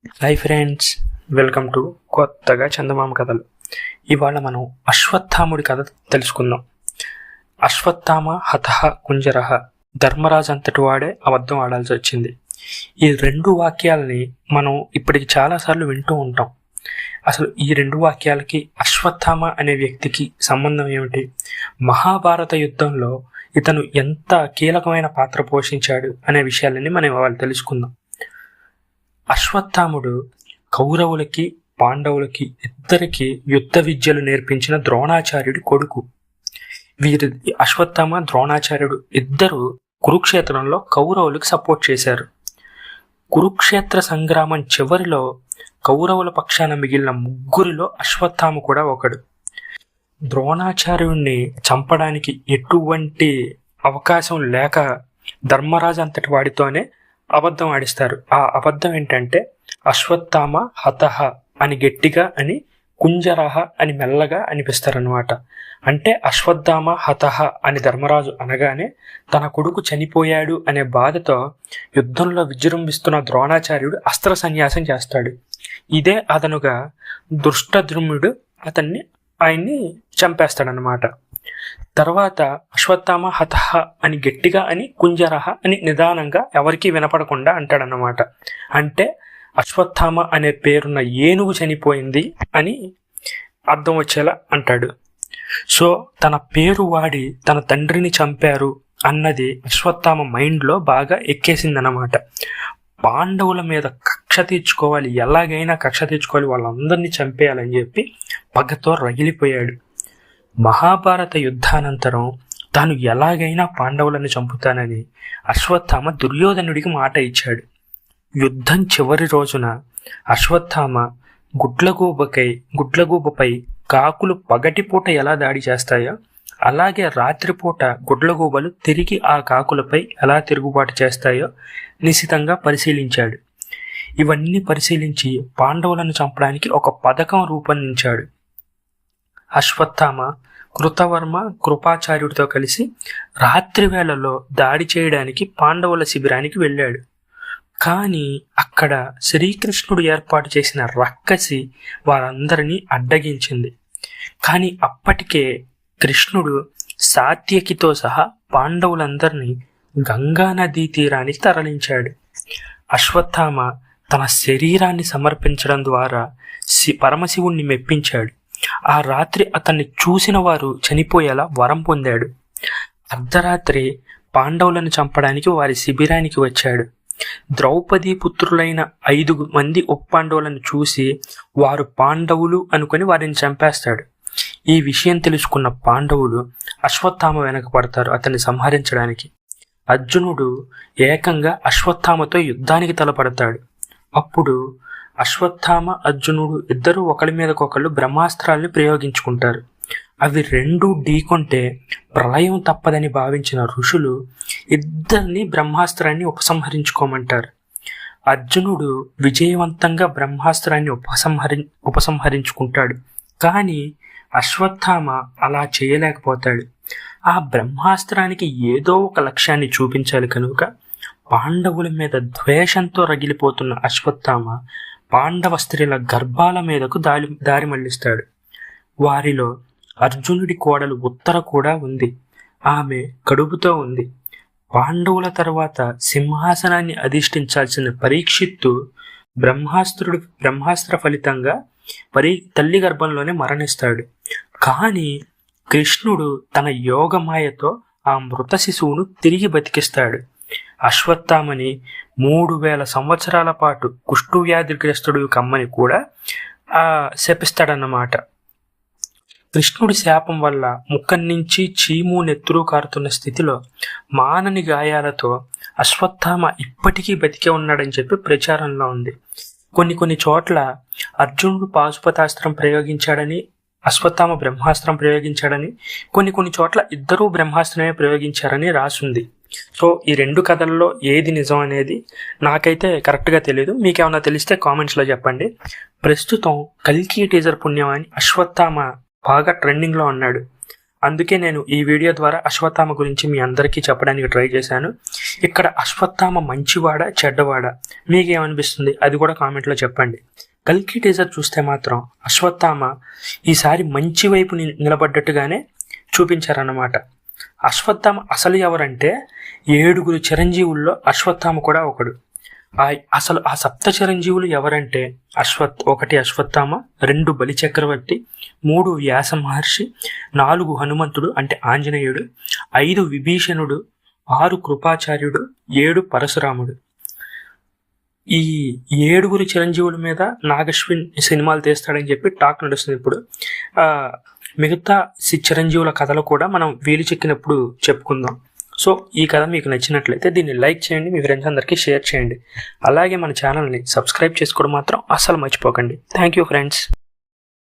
Hi friends, welcome to కొత్తగా చందమామ కథలు. ఇవాళ మనం అశ్వత్థాముడి కథ తెలుసుకుందాం. అశ్వత్థామ హతః కుంజరః, ధర్మరాజు అంతటి వాడే అబద్ధం ఆడాల్సి వచ్చింది. ఈ రెండు వాక్యాలని మనం ఇప్పటికి చాలాసార్లు వింటూ ఉంటాం. అసలు ఈ రెండు వాక్యాలకి అశ్వత్థామ అనే వ్యక్తికి సంబంధం ఏమిటి? మహాభారత యుద్ధంలో ఇతను ఎంత కీలకమైన పాత్ర పోషించాడు అనే విషయాలని మనం ఇవాళ తెలుసుకుందాం. అశ్వత్థాముడు కౌరవులకి పాండవులకి ఇద్దరికి యుద్ధ విద్యలు నేర్పించిన ద్రోణాచార్యుడి కొడుకు. వీరి అశ్వత్థామ ద్రోణాచార్యుడు ఇద్దరు కురుక్షేత్రంలో కౌరవులకు సపోర్ట్ చేశారు. కురుక్షేత్ర సంగ్రామం చివరిలో కౌరవుల పక్షాన మిగిలిన ముగ్గురిలో అశ్వత్థామ కూడా ఒకడు. ద్రోణాచార్యుడిని చంపడానికి ఎటువంటి అవకాశం లేక ధర్మరాజు అంతటి వాడితోనే అబద్ధం ఆడిస్తారు. ఆ అబద్ధం ఏంటంటే అశ్వత్థామ హతః అని గట్టిగా అని, కుంజరః అని మెల్లగా అనిపిస్తారనమాట. అంటే అశ్వత్థామ హతః అని ధర్మరాజు అనగానే తన కొడుకు చనిపోయాడు అనే బాధతో యుద్ధంలో విజృంభిస్తున్న ద్రోణాచార్యుడు అస్త్ర సన్యాసం చేస్తాడు. ఇదే అదనుగా ధృష్టద్యుమ్నుడు ఆయన్ని చంపేస్తాడనమాట. తర్వాత అశ్వత్థామ హతః అని గట్టిగా అని, కుంజరః అని నిదానంగా ఎవరికీ వినపడకుండా అంటాడన్నమాట. అంటే అశ్వత్థామ అనే పేరున్న ఏనుగు చనిపోయింది అని అర్థం వచ్చేలా అంటాడు. సో తన పేరు వాడి తన తండ్రిని చంపారు అన్నది అశ్వత్థామ మైండ్లో బాగా ఎక్కేసిందన్నమాట. పాండవుల మీద కక్ష తీర్చుకోవాలి, ఎలాగైనా కక్ష తీర్చుకోవాలి, వాళ్ళందరినీ చంపేయాలని చెప్పి పగతో రగిలిపోయాడు. మహాభారత యుద్ధానంతరం తాను ఎలాగైనా పాండవులను చంపుతానని అశ్వత్థామ దుర్యోధనుడికి మాట ఇచ్చాడు. యుద్ధం చివరి రోజున అశ్వత్థామ గుడ్లగూబపై కాకులు పగటిపూట ఎలా దాడి చేస్తాయో అలాగే రాత్రిపూట గుడ్లగూబలు తిరిగి ఆ కాకులపై ఎలా తిరుగుబాటు చేస్తాయో నిశితంగా పరిశీలించాడు. ఇవన్నీ పరిశీలించి పాండవులను చంపడానికి ఒక పథకం రూపొందించాడు. అశ్వత్థామ కృతవర్మ కృపాచార్యుడితో కలిసి రాత్రి వేళలో దాడి చేయడానికి పాండవుల శిబిరానికి వెళ్ళాడు. కానీ అక్కడ శ్రీకృష్ణుడు ఏర్పాటు చేసిన రక్కసి వారందరినీ అడ్డగించింది. కానీ అప్పటికే కృష్ణుడు సాత్యకితో సహా పాండవులందరినీ గంగా నదీ తీరానికి తరలించాడు. అశ్వత్థామ తన శరీరాన్ని సమర్పించడం ద్వారా పరమశివుణ్ణి మెప్పించాడు. ఆ రాత్రి అతన్ని చూసిన వారు చనిపోయేలా వరం పొందాడు. అర్ధరాత్రి పాండవులను చంపడానికి వారి శిబిరానికి వచ్చాడు. ద్రౌపదీ పుత్రులైన 5 మంది ఉపపాండవులను చూసి వారు పాండవులు అనుకుని వారిని చంపేస్తాడు. ఈ విషయం తెలుసుకున్న పాండవులు అశ్వత్థామ వెనక పడతారు అతన్ని సంహరించడానికి. అర్జునుడు ఏకంగా అశ్వత్థామతో యుద్ధానికి తలపడతాడు. అప్పుడు అశ్వత్థామ అర్జునుడు ఇద్దరు ఒకరి మీదకొకళ్ళు బ్రహ్మాస్త్రాల్ని ప్రయోగించుకుంటారు. అవి రెండూ ఢీకొంటే ప్రళయం తప్పదని భావించిన ఋషులు ఇద్దరిని బ్రహ్మాస్త్రాన్ని ఉపసంహరించుకోమంటారు. అర్జునుడు విజయవంతంగా బ్రహ్మాస్త్రాన్ని ఉపసంహరించుకుంటాడు. కానీ అశ్వత్థామ అలా చేయలేకపోతాడు. ఆ బ్రహ్మాస్త్రానికి ఏదో ఒక లక్ష్యాన్ని చూపించాలి కనుక పాండవుల మీద ద్వేషంతో రగిలిపోతున్న అశ్వత్థామ పాండవ స్త్రీల గర్భాల మీదకు దారి మళ్లిస్తాడు. వారిలో అర్జునుడి కోడలు ఉత్తర కూడా ఉంది. ఆమె కడుపుతో ఉంది. పాండవుల సింహాసనాన్ని అధిష్ఠించాల్సిన పరీక్షిత్తు బ్రహ్మాస్త్ర ఫలితంగా తల్లి గర్భంలోనే మరణిస్తాడు. కానీ కృష్ణుడు తన యోగమాయతో ఆ మృత శిశువును తిరిగి బతికిస్తాడు. అశ్వత్థామని 3000 సంవత్సరాల పాటు కుష్ఠవ్యాధిగ్రస్తుడు కమ్మని కూడా శపిస్తాడన్నమాట. కృష్ణుడి శాపం వల్ల ముఖం నుంచి చీము నెత్తురు కారుతున్న స్థితిలో మానని గాయాలతో అశ్వత్థామ ఇప్పటికీ బతికే ఉన్నాడని చెప్పి ప్రచారంలో ఉంది. కొన్ని చోట్ల అర్జునుడు పాశుపతాస్త్రం ప్రయోగించాడని, అశ్వత్థామ బ్రహ్మాస్త్రం ప్రయోగించాడని, కొన్ని చోట్ల ఇద్దరూ బ్రహ్మాస్త్రమే ప్రయోగించారని రాసుంది. సో ఈ రెండు కథల్లో ఏది నిజం అనేది నాకైతే కరెక్ట్గా తెలియదు. మీకేమన్నా తెలిస్తే కామెంట్స్లో చెప్పండి. ప్రస్తుతం కల్కి టీజర్ పుణ్యం అని అశ్వత్థామ బాగా ట్రెండింగ్లో ఉన్నాడు. అందుకే నేను ఈ వీడియో ద్వారా అశ్వత్థామ గురించి మీ అందరికీ చెప్పడానికి ట్రై చేశాను. ఇక్కడ అశ్వత్థామ మంచివాడా చెడ్డవాడా మీకేమనిపిస్తుంది అది కూడా కామెంట్లో చెప్పండి. కల్కి టీజర్ చూస్తే మాత్రం అశ్వత్థామ ఈసారి మంచి వైపు నిలబడ్డట్టుగానే చూపించారన్నమాట. అశ్వత్థామ అసలు ఎవరంటే 7 చిరంజీవుల్లో అశ్వత్థామ కూడా ఒకడు. అసలు ఆ 7 చిరంజీవులు ఎవరంటే 1 అశ్వత్థామ, 2 బలిచక్రవర్తి, 3 వ్యాస మహర్షి, 4 హనుమంతుడు అంటే ఆంజనేయుడు, 5 విభీషణుడు, 6 కృపాచార్యుడు, 7 పరశురాముడు. ఈ 7 చిరంజీవుల మీద నాగశ్విన్ సినిమాలు తీస్తాడని చెప్పి టాక్ నడుస్తుంది ఇప్పుడు. మిగతా చిరంజీవుల కథలు కూడా మనం వీలు చిక్కినప్పుడు చెప్పుకుందాం. సో ఈ కథ మీకు నచ్చినట్లయితే దీన్ని లైక్ చేయండి, మీ ఫ్రెండ్స్ అందరికీ షేర్ చేయండి. అలాగే మన ఛానల్ని సబ్స్క్రైబ్ చేసుకోవడం మాత్రం అస్సలు మర్చిపోకండి. Thank you friends.